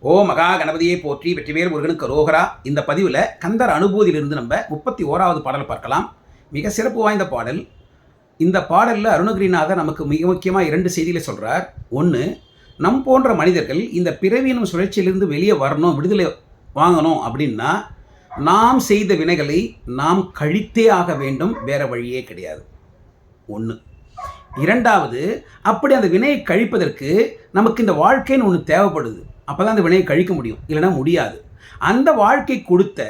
ஓ மகா கணபதியை போற்றி வெற்றிவேல் முருகனுக்கு ரோகரா. இந்த பதிவில் கந்தர் அனுபூதியிலிருந்து நம்ம 31வது பாடலை பார்க்கலாம். மிக சிறப்பு வாய்ந்த பாடல். இந்த பாடலில் அருணகிரிநாதர் நமக்கு மிக முக்கியமாக 2 செய்திகளை சொல்கிறார். ஒன்று, நம் போன்ற மனிதர்கள் இந்த பிறவியினும் சுழற்சியிலிருந்து வெளியே வரணும், விடுதலை வாங்கணும் அப்படின்னா நாம் செய்த வினைகளை நாம் கழித்தே ஆக வேண்டும், வேறு வழியே கிடையாது. ஒன்று. இரண்டாவது, அப்படி அந்த வினையை கழிப்பதற்கு நமக்கு இந்த வாழ்க்கைன்னு ஒன்று தேவைப்படுது. அப்போ தான் அந்த வினையை கழிக்க முடியும், இல்லைனா முடியாது. அந்த வாழ்க்கை கொடுத்த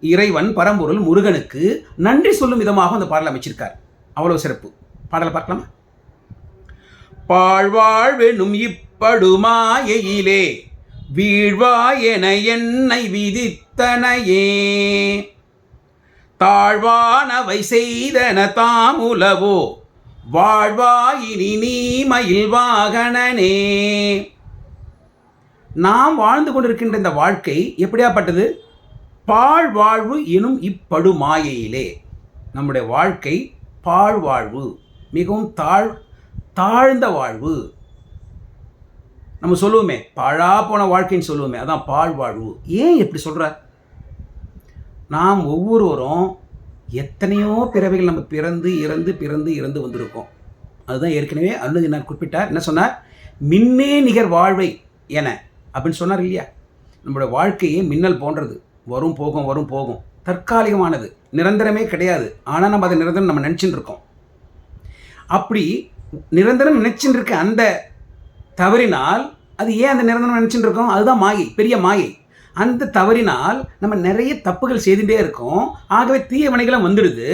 இறைவன் பரம்பொருள் முருகனுக்கு நன்றி சொல்லும் விதமாக அந்த பாடலை அமைச்சிருக்கார். அவ்வளோ சிறப்பு. பாடலை பார்க்கலாமா? பாழ்வாழ்வெனும் இப்படுமாயிலே வீழ்வாய் என என்னை விதித்தனையே, தாழ்வானவை செய்தன தாமுலவோ வாழ்வாயினி நீ மயில் வாகனனே. நாம் வாழ்ந்து கொண்டிருக்கின்ற இந்த வாழ்க்கை எப்படியாப்பட்டது? பாழ்வாழ்வு எனும் இப்படுமாயிலே. நம்முடைய வாழ்க்கை பாழ்வாழ்வு, மிகவும் தாழ்ந்த வாழ்வு. நம்ம சொல்லுவோமே பாழா போன வாழ்க்கைன்னு சொல்லுவோமே, அதான் பாழ்வாழ்வு. ஏன் எப்படி சொல்கிறார்? நாம் ஒவ்வொருவரும் எத்தனையோ பிறவைகள் நம்ம பிறந்து வந்திருக்கோம். அதுதான் ஏற்கனவே அருணகிரிநாதர் குறிப்பிட்டார். என்ன சொன்னார்? மின்னே நிகர் வாழ்வை என அப்படின்னு சொன்னார் இல்லையா? நம்மளோட வாழ்க்கையே மின்னல் போன்றது, வரும் போகும், தற்காலிகமானது, நிரந்தரமே கிடையாது. ஆனால் நம்ம அதை நிரந்தரம் நம்ம நினச்சின்னு இருக்கோம். அப்படி நிரந்தரம் நினைச்சுட்டு இருக்க அந்த தவறினால், அது ஏன் அந்த நிரந்தரம் நினச்சிட்டு இருக்கோம்? அதுதான் மாயை, பெரிய மாயை. அந்த தவறினால் நம்ம நிறைய தப்புகள் செய்துகிட்டே இருக்கோம். ஆகவே தீய வினைகளும் வந்துடுது.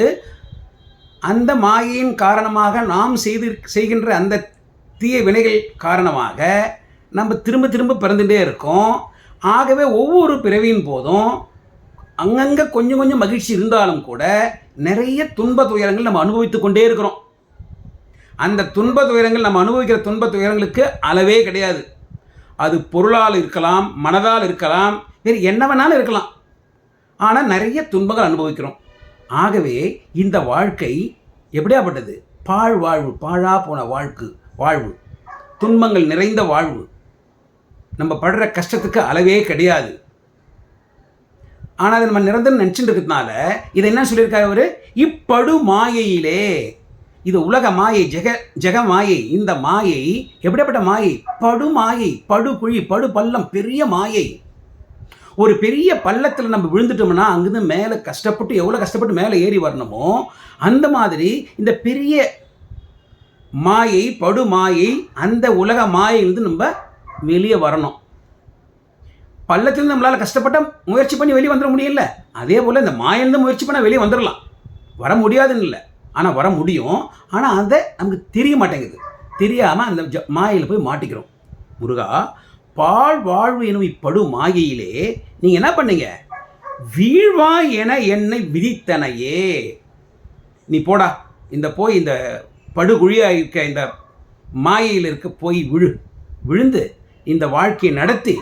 அந்த மாயையின் காரணமாக நாம் செய்கின்ற அந்த தீய வினைகள் காரணமாக நம்ம திரும்ப பிறந்துகிட்டே இருக்கோம். ஆகவே ஒவ்வொரு பிறவியின் போதும் அங்கங்கே கொஞ்சம் மகிழ்ச்சி இருந்தாலும் கூட நிறைய துன்ப துயரங்கள் நம்ம அனுபவித்து கொண்டே இருக்கிறோம். அந்த துன்ப துயரங்கள், நம்ம அனுபவிக்கிற துன்ப துயரங்களுக்கு அளவே கிடையாது. அது பொருளால் இருக்கலாம், மனதால் இருக்கலாம், வேறு என்ன வேணாலும் இருக்கலாம். ஆனால் நிறைய துன்பங்கள் அனுபவிக்கிறோம். ஆகவே இந்த வாழ்க்கை எப்படியாப்பட்டது? பாழ்வாழ்வு, பாழா போன வாழ்வு, துன்பங்கள் நிறைந்த வாழ்வு. நம்ம படுற கஷ்டத்துக்கு அளவே கிடையாது. ஆனால் அதை நம்ம நிரந்தரம் நினச்சிட்டு இருக்கிறதுனால இதை என்ன சொல்லியிருக்காரு அவர்? இப்படு மாயையிலே. இது உலக மாயை, ஜெக மாயை. இந்த மாயை எப்படிப்பட்ட மாயை? படு மாயை, படு குழி, படு பள்ளம், பெரிய மாயை. ஒரு பெரிய பள்ளத்தில் நம்ம விழுந்துட்டோம்னா அங்கிருந்து மேலே எவ்வளோ கஷ்டப்பட்டு மேலே ஏறி வரணுமோ அந்த மாதிரி இந்த பெரிய மாயை, படு மாயை, அந்த உலக மாயிலிருந்து நம்ம வெளியே வரணும். பள்ளத்திலிருந்து நம்மளால் கஷ்டப்பட்ட முயற்சி பண்ணி வெளியே வந்துட முடியல. அதே போல் இந்த மாயிலிருந்து முயற்சி பண்ணால் வெளியே வந்துடலாம். வர முடியாதுன்னு இல்லை, ஆனால் வர முடியும். ஆனால் அதை நமக்கு தெரிய மாட்டேங்குது. தெரியாமல் அந்த மாயையில் போய் மாட்டிக்கிறோம். முருகா, பாழ் வாழ்வு எனும் இப்படு மாயையிலே நீங்கள் என்ன பண்ணீங்க? வீழ்வாய் என என்னை விதித்தனையே. நீ போடா, இந்த படுகுழியாக இருக்க இந்த மாயையில் இருக்க போய் விழுந்து இந்த வாழ்க்கையை நடத்தி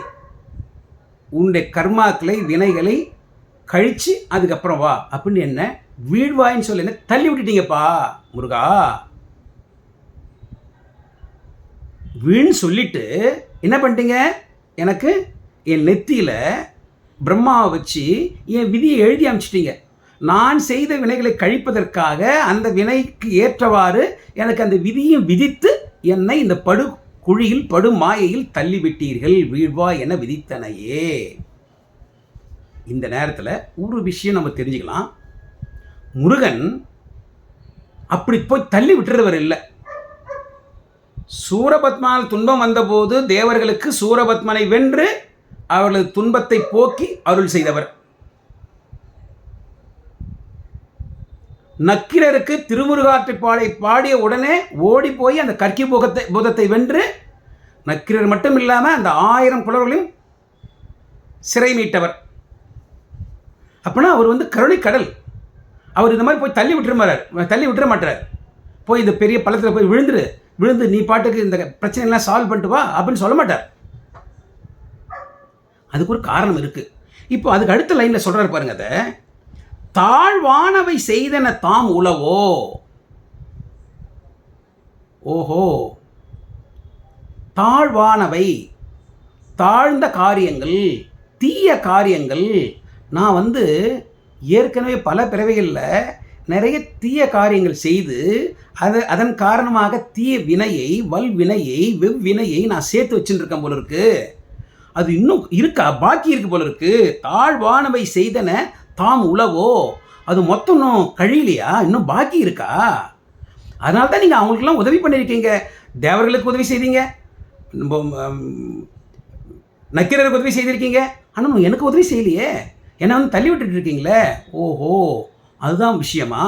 உன்னுடைய கர்மாக்களை, வினைகளை கழித்து அதுக்கப்புறம் வா அப்படின்னு என்ன வீழ்வாயின்னு சொல்லி என்ன தள்ளி விட்டுட்டீங்கப்பா முருகா. வீண் சொல்லிட்டு என்ன பண்ணிட்டீங்க? எனக்கு என் நெத்தியில் பிரம்மாவை வச்சு என் விதியை எழுதி அமைச்சிட்டீங்க. நான் செய்த வினைகளை கழிப்பதற்காக அந்த வினைக்கு ஏற்றவாறு எனக்கு அந்த விதியும் விதித்து என்னை இந்த குழியில் படு மாயையில் தள்ளிவிட்டீர்கள். வீழ்வா என விதித்தனையே. இந்த நேரத்தில் ஒரு விஷயம் நம்ம தெரிஞ்சுக்கலாம். முருகன் அப்படி போய் தள்ளி விட்டுறவர் இல்லை. சூரபத்மால் துன்பம் வந்தபோது தேவர்களுக்கு சூரபத்மனை வென்று அவர்களது துன்பத்தை போக்கி அருள் செய்தவர். நக்கீரருக்கு திருமுருகாற்றை பாடிய உடனே ஓடி போய் அந்த கற்கி பூதத்தை வென்று நக்கீரர் மட்டும் இல்லாமல் அந்த 1000 புலவர்களையும் சிறை மீட்டவர். அப்படின்னா அவர் கருணை கடல். அவர் இந்த மாதிரி போய் தள்ளி விட்டுற மாட்டார். போய் இந்த பெரிய பள்ளத்தில் போய் விழுந்து நீ பாட்டுக்கு இந்த பிரச்சனைலாம் சால்வ் பண்ணிட்டு வா அப்படின்னு சொல்ல மாட்டார். அதுக்கு ஒரு காரணம் இருக்குது. இப்போ அதுக்கு அடுத்த லைனில் சொல்கிறார் பாருங்க. அதை தாழ்வானவை செய்தன தாம் உளவோ. ஓஹோ, தாழ்வானவை தாழ்ந்த காரியங்கள், தீய காரியங்கள். நான் ஏற்கனவே பல பிறவிகளில் நிறைய தீய காரியங்கள் செய்து அதன் காரணமாக தீய வினையை, வல்வினையை, வெவ்வினையை நான் சேர்த்து வச்சுருக்கேன் போல இருக்கு. அது இன்னும் இருக்கா, பாக்கி இருக்கு போல இருக்கு. தாழ்வானவை செய்தன தாம் உளவோ, அது மொத்தம் இன்னும் கழியலையா, இன்னும் பாக்கி இருக்கா? அதனால தான் நீங்கள் அவங்களுக்கெல்லாம் உதவி பண்ணியிருக்கீங்க. தேவர்களுக்கு உதவி செய்தீங்க, நக்கீரருக்கு உதவி செய்திருக்கீங்க. ஆனால் எனக்கு உதவி செய்யலையே, என்னை தள்ளி விட்டுட்டு இருக்கீங்களே. ஓஹோ, அதுதான் விஷயமா?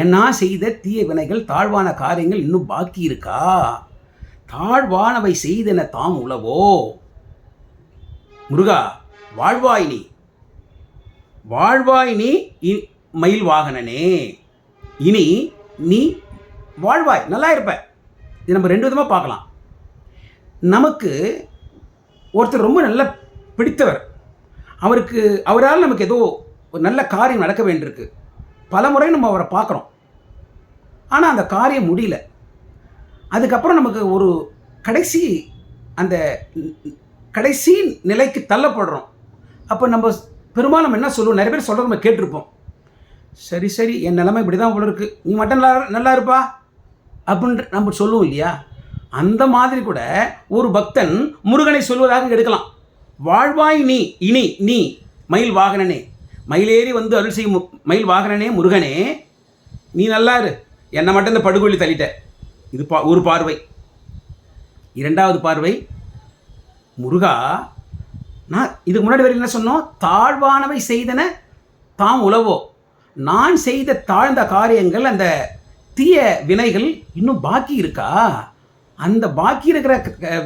என்ன செய்த தீய வினைகள், தாழ்வான காரியங்கள் இன்னும் பாக்கி இருக்கா? தாழ்வானவை செய்தன தாம் உளவோ. முருகா, வாழ்வாய் நீ, வாழ்வாய் நீ மயில் வாகனனே. இனி நீ வாழ்வாய், நல்லா இருப்ப. இது நம்ம ரெண்டு விதமாக பார்க்கலாம். நமக்கு ஒருத்தர் ரொம்ப நல்ல பிடித்தவர், அவரால் நமக்கு ஏதோ ஒரு நல்ல காரியம் நடக்க வேண்டியிருக்கு. பல முறை நம்ம அவரை பார்க்குறோம், ஆனால் அந்த காரியம் முடியல. அதுக்கப்புறம் நமக்கு ஒரு கடைசி நிலைக்கு தள்ளப்படுறோம். அப்போ நம்ம பெரும்பாலும் என்ன சொல்லுவோம், நிறைய பேர் சொல்கிறத நம்ம கேட்டிருப்போம். சரி என் நிலைமை இப்படி தான் போல இருக்குது, நீ மட்டும் நல்லா இருப்பா அப்படின்ற நம்ம சொல்லுவோம் இல்லையா? அந்த மாதிரி கூட ஒரு பக்தன் முருகனை சொல்வதாக எடுக்கலாம். வாழ்வாய் நீ, இனி நீ மயில் வாகனனே, மயிலேறி அருள் செய்யும் மயில் வாகனனே முருகனே, நீ நல்லா இரு, என்னை மட்டும் இந்த படுகொலி தள்ளிட்ட. இது ஒரு பார்வை. இரண்டாவது பார்வை, முருகா, நான் இதுக்கு முன்னாடி வரைக்கும் என்ன சொன்னோம்? தாழ்வானவை செய்தன தாம் உளவோ. நான் செய்த தாழ்ந்த காரியங்கள், அந்த தீய வினைகள் இன்னும் பாக்கி இருக்கா? அந்த பாக்கி இருக்கிற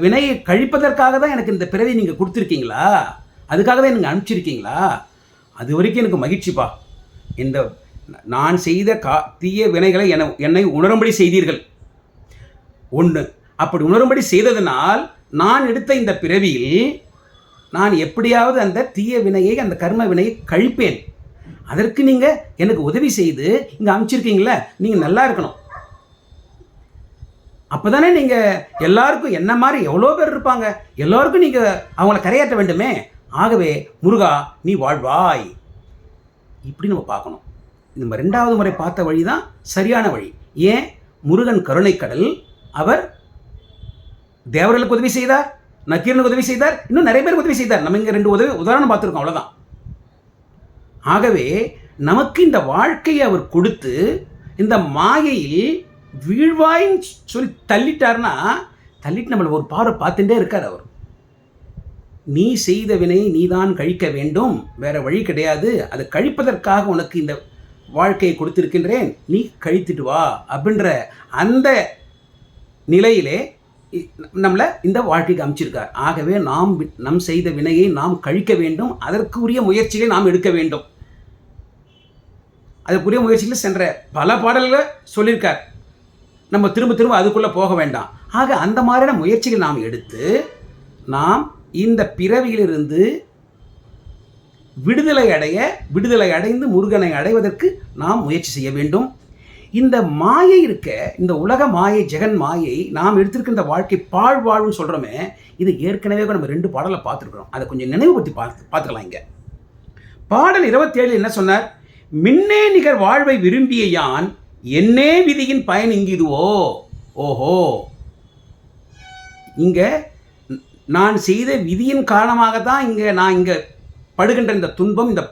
வினையை கழிப்பதற்காக தான் எனக்கு இந்த பிறவி நீங்கள் கொடுத்துருக்கீங்களா? அதுக்காக தான் எனக்கு அனுப்பிச்சிருக்கீங்களா? அது வரைக்கும் எனக்கு மகிழ்ச்சிப்பா. இந்த நான் செய்த தீய வினைகளை என்னை உணரும்படி செய்தீர்கள். ஒன்று, அப்படி உணரும்படி செய்ததனால் நான் எடுத்த இந்த பிறவியில் நான் எப்படியாவது அந்த தீய வினையை, அந்த கர்ம வினையை கழிப்பேன். அதற்கு நீங்கள் எனக்கு உதவி செய்து இங்கே அனுப்பிச்சிருக்கீங்களே, நீங்கள் நல்லா இருக்கணும். அப்போ தானே நீங்கள் எல்லாருக்கும், என்ன மாதிரி எவ்வளோ பேர் இருப்பாங்க, எல்லோருக்கும் நீங்கள் அவங்கள கரையாற்ற வேண்டுமே. ஆகவே முருகா, நீ வாழ்வாய். இப்படி நம்ம பார்க்கணும். நம்ம ரெண்டாவது முறை பார்த்த வழி தான் சரியான வழி. ஏன்? முருகன் கருணைக்கடல். அவர் தேவர்களுக்கு உதவி செய்தார், நக்கீரனுக்கு உதவி செய்தார், இன்னும் நிறைய பேருக்கு உதவி செய்தார். நம்ம இங்கே ரெண்டு உதாரணம் பார்த்துருக்கோம், அவ்வளோதான். ஆகவே நமக்கு இந்த வாழ்க்கையை அவர் கொடுத்து இந்த மாயையில் வீழ்வாயின்னு சொல்லி தள்ளிட்டார்னா, தள்ளிட்டு நம்மளை ஒரு பார்வை பார்த்துட்டே இருக்கார் அவர். நீ செய்த வினை நீதான் கழிக்க வேண்டும், வேற வழி கிடையாது. அதை கழிப்பதற்காக உனக்கு இந்த வாழ்க்கையை கொடுத்திருக்கின்றேன், நீ கழித்துட்டு வா அப்படின்ற அந்த நிலையிலே நம்மளை இந்த வாழ்க்கைக்கு அமைச்சிருக்கார். ஆகவே நம் செய்த வினையை நாம் கழிக்க வேண்டும், அதற்குரிய முயற்சிகளை நாம் எடுக்க வேண்டும். அதற்குரிய முயற்சிகளை சென்ற பல பாடல்களை சொல்லியிருக்கார். நம்ம திரும்ப அதுக்குள்ளே போக வேண்டாம். ஆக அந்த மாதிரியான முயற்சிகள் நாம் எடுத்து நாம் இந்த பிறவியிலிருந்து விடுதலை அடைந்து முருகனை அடைவதற்கு நாம் முயற்சி செய்ய வேண்டும். இந்த மாயை இருக்க, இந்த உலக மாயை, ஜெகன் மாயை, நாம் எடுத்திருக்கின்ற வாழ்க்கை வாழ்வுன்னு சொல்கிறோமே, இது ஏற்கனவே நம்ம 2 பாடலை பார்த்துருக்குறோம். அதை கொஞ்சம் நினைவுபடுத்தி பார்த்துக்கலாம். இங்கே பாடல் 27 என்ன சொன்னார்? மின்னே நிகர் வாழ்வை விரும்பிய யான், என்னே விதியின் பயன் இங்கிதுவோ. ஓஹோ, இங்கே நான் செய்த விதியின் காரணமாக தான் நான் இங்கே படுகின்ற இந்த துன்பம், இந்த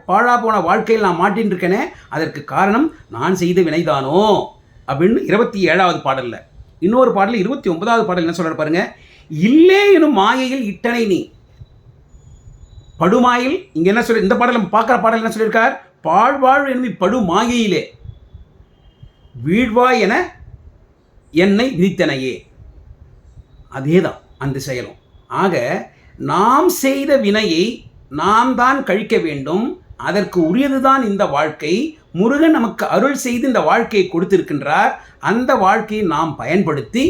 பாழா போன வாழ்க்கையில் நான் மாட்டின்னு இருக்கேனே, அதற்கு காரணம் நான் செய்த வினைதானோ அப்படின்னு 27வது பாடலில். இன்னொரு பாடல் 29வது பாடல் என்ன சொல்கிறார் பாருங்க. இல்லே எனும் மாயையில் இட்டனை நீ படுமாயில். இங்கே என்ன சொல்லி, இந்த பாடல் நம்ம பார்க்குற பாடல் என்ன சொல்லியிருக்கார்? பாழ்வாழ் என்னும் படு மாயையிலே வீழ்வாய் என என்னை விதித்தனையே. அதே தான் அந்த செயலும். ஆக நாம் செய்த வினையை நாம் தான் கழிக்க வேண்டும், அதற்கு உரியதுதான் இந்த வாழ்க்கை. முருகன் நமக்கு அருள் செய்து இந்த வாழ்க்கையை கொடுத்திருக்கின்றார். அந்த வாழ்க்கையை நாம் பயன்படுத்தி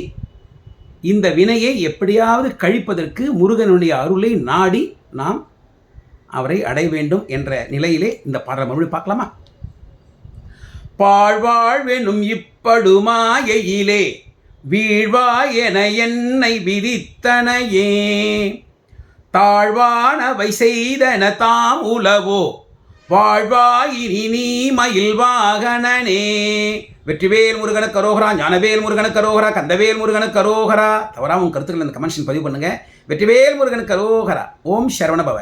இந்த வினையை எப்படியாவது கழிப்பதற்கு முருகனுடைய அருளை நாடி நாம் அவரை அடைய வேண்டும் என்ற நிலையிலே இந்த பாடல் மறுபடியும் பார்க்கலாமா? பாழ்வாழ்வெனும் இப்படுமாயையிலே வீழ்வாய் என என்னை விதித்தனையே, தாழ்வானவை செய்தன தாம் உலவோ வாழ்வாயினி நீ மயில் வாகனனே. வெற்றிவேல் முருகனுக்கு அரோகரா, ஞானவேல் முருகனுக்கு அரோகரா, கந்தவேல் முருகனுக்கு அரோகரா. தவறாக உங்கள் கருத்துக்கள் இந்த கமெண்ட்ஸில் பதிவு பண்ணுங்கள். வெற்றிவேல் முருகனுக்கு அரோகரா. ஓம் சரவண பவ.